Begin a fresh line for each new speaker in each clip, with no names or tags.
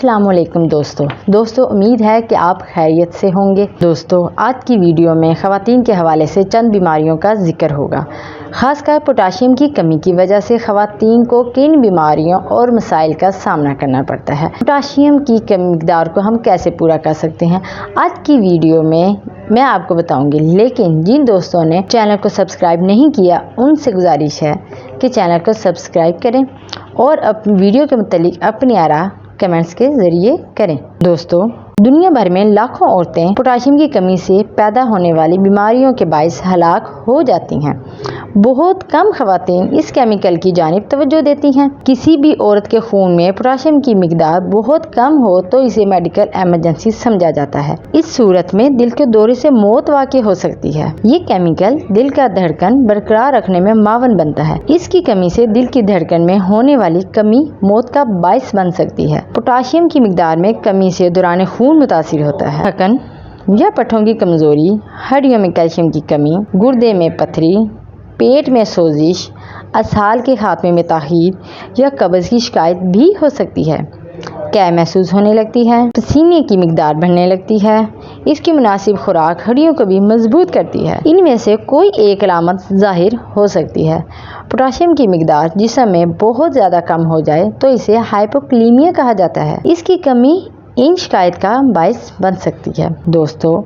अस्सलाम वालेकुम दोस्तों उम्मीद है कि आप खैरियत से होंगे। दोस्तों आज की वीडियो में ख़वातीन के हवाले से चंद बीमारियों का जिक्र होगा। ख़ासकर पोटाशियम की कमी की वजह से ख़वातीन को किन बीमारियों और मसाइल का सामना करना पड़ता है, पोटाशियम की कमी मिक़दार को हम कैसे पूरा कर सकते हैं, आज की वीडियो में मैं आपको बताऊंगी। लेकिन जिन दोस्तों ने चैनल को सब्सक्राइब नहीं किया उनसे गुजारिश है कि चैनल को सब्सक्राइब करें और अपनी वीडियो के मुतालिक अपनी आरा कमेंट्स के ज़रिए करें। दोस्तों दुनिया भर में लाखों औरतें पोटाशियम की कमी से पैदा होने वाली बीमारियों के बाइस हलाक हो जाती हैं। बहुत कम ख़वातीन इस केमिकल की जानिब तवज्जो देती हैं। किसी भी औरत के खून में पोटाशियम की मिकदार बहुत कम हो तो इसे मेडिकल एमरजेंसी समझा जाता है। इस सूरत में दिल के दौरे से मौत वाक़ई हो सकती है। ये केमिकल दिल का धड़कन बरकरार रखने में मावन बनता है। इसकी कमी से दिल की धड़कन में होने वाली कमी मौत का बाइस बन सकती है। पोटाशियम की मिकदार में कमी से दौरान खून मुतासिर होता है। थकन या पट्ठों की कमजोरी, हड्डियों में कैल्शियम की कमी, गुर्दे में पथरी, पेट में सोजिश, असहाल के खात्मे में ताख़ीर या कब्ज़ की शिकायत भी हो सकती है। कै महसूस होने लगती है, पसीने की मिकदार बढ़ने लगती है। इसकी मुनासिब खुराक हड्डियों को भी मजबूत करती है। इनमें से कोई एक अलामत ज़ाहिर हो सकती है। पोटाशियम की मिकदार जिस्म में बहुत ज़्यादा कम हो जाए तो इसे हाइपोक्लीमिया कहा जाता है। इसकी कमी इन शिकायत का बाइस बन सकती है। दोस्तों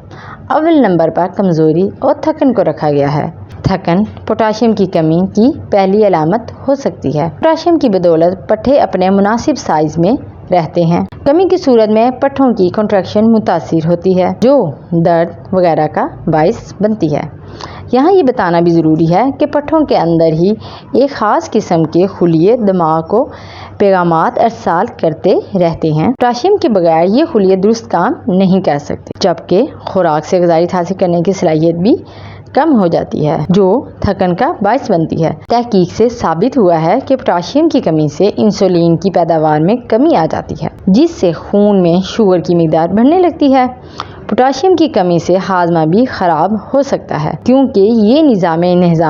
अव्वल नंबर पर कमज़ोरी और थकन को रखा गया है। थकन पोटाशियम की कमी की पहली अलामत हो सकती है। पोटाशियम की बदौलत पट्ठे अपने मुनासिब साइज में रहते हैं। कमी की सूरत में पट्ठों की कॉन्ट्रैक्शन मुतासिर होती है जो दर्द वगैरह का बाइस बनती है। यहाँ ये बताना भी ज़रूरी है कि पट्ठों के अंदर ही एक ख़ास किस्म के खुलिये दिमाग को पैगामात अरसाल करते रहते हैं। पोटाशियम के बगैर ये खुलिये दुरुस्त काम नहीं कर सकते, जबकि खुराक से ग़िज़ाइत हासिल करने की सलाहियत भी कम हो जाती है जो थकन का बाइस बनती है। तहकीक से साबित हुआ है कि पोटाशियम की कमी से इंसुलिन की पैदावार में कमी आ जाती है, जिससे खून में शुगर की मिकदार बढ़ने लगती है। पोटाशियम की कमी से हाजमा भी ख़राब हो सकता है, क्योंकि ये निज़ाम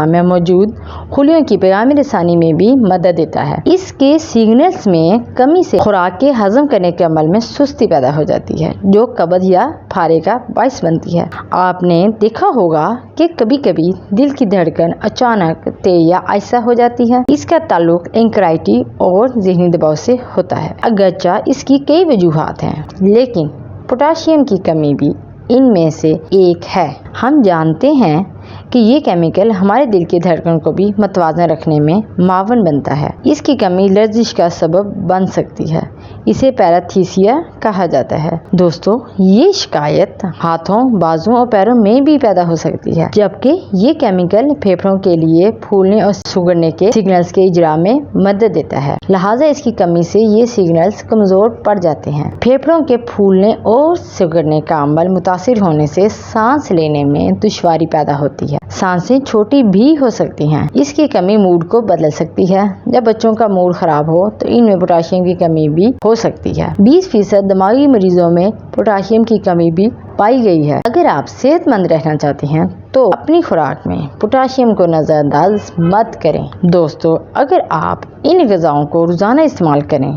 में मौजूद खुलियों की पैगाम रसानी में भी मदद देता है। इसके सिग्नल्स में कमी से खुराक के हजम करने के अमल में सुस्ती पैदा हो जाती है, जो कब्ज़ या फारे का बाइस बनती है। आपने देखा होगा कि कभी कभी दिल की धड़कन अचानक तेज या आहिस्ता हो जाती है। इसका ताल्लुक एंग्जायटी और ज़हनी दबाव से होता है। अगरचे इसकी कई वजूहात हैं, लेकिन पोटाशियम की कमी भी इनमें से एक है। हम जानते हैं कि ये केमिकल हमारे दिल की धड़कन को भी मतवाज़न रखने में मावन बनता है। इसकी कमी लर्जिश का सबब बन सकती है। इसे पैराथीसिया कहा जाता है। दोस्तों ये शिकायत हाथों, बाजुओं और पैरों में भी पैदा हो सकती है, जबकि ये केमिकल फेफड़ों के लिए फूलने और सुगड़ने के सिग्नल्स के इजरा में मदद देता है। लिहाजा इसकी कमी से ये सिग्नल्स कमज़ोर पड़ जाते हैं। फेफड़ों के फूलने और सुगड़ने का अमल मुतासिर होने से सांस लेने में दुश्वारी पैदा होती है। सांसें छोटी भी हो सकती हैं। इसकी कमी मूड को बदल सकती है। जब बच्चों का मूड ख़राब हो तो इनमें पोटाशियम की कमी भी हो सकती है। 20% दिमागी मरीजों में पोटाशियम की कमी भी पाई गई है। अगर आप सेहतमंद रहना चाहते हैं तो अपनी खुराक में पोटाशियम को नज़रअंदाज मत करें। दोस्तों अगर आप इन ग़िज़ाओं को रोज़ाना इस्तेमाल करें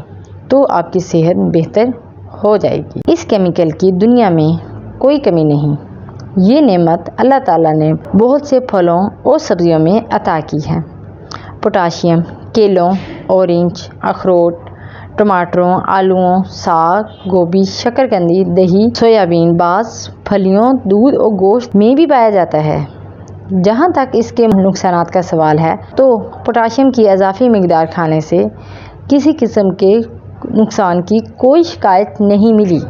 तो आपकी सेहत बेहतर हो जाएगी। इस केमिकल की दुनिया में कोई कमी नहीं। ये नेमत अल्लाह ताला ने बहुत से फलों और सब्जियों में अता की है। पोटाशियम केलों, ऑरेंज, अखरोट, टमाटरों, आलूओं, साग, गोभी, शकरकंदी, दही, सोयाबीन, बास, फलियों, दूध और गोश्त में भी पाया जाता है। जहाँ तक इसके नुकसानात का सवाल है तो पोटाशियम की इजाफी मिकदार खाने से किसी किस्म के नुकसान की कोई शिकायत नहीं मिली।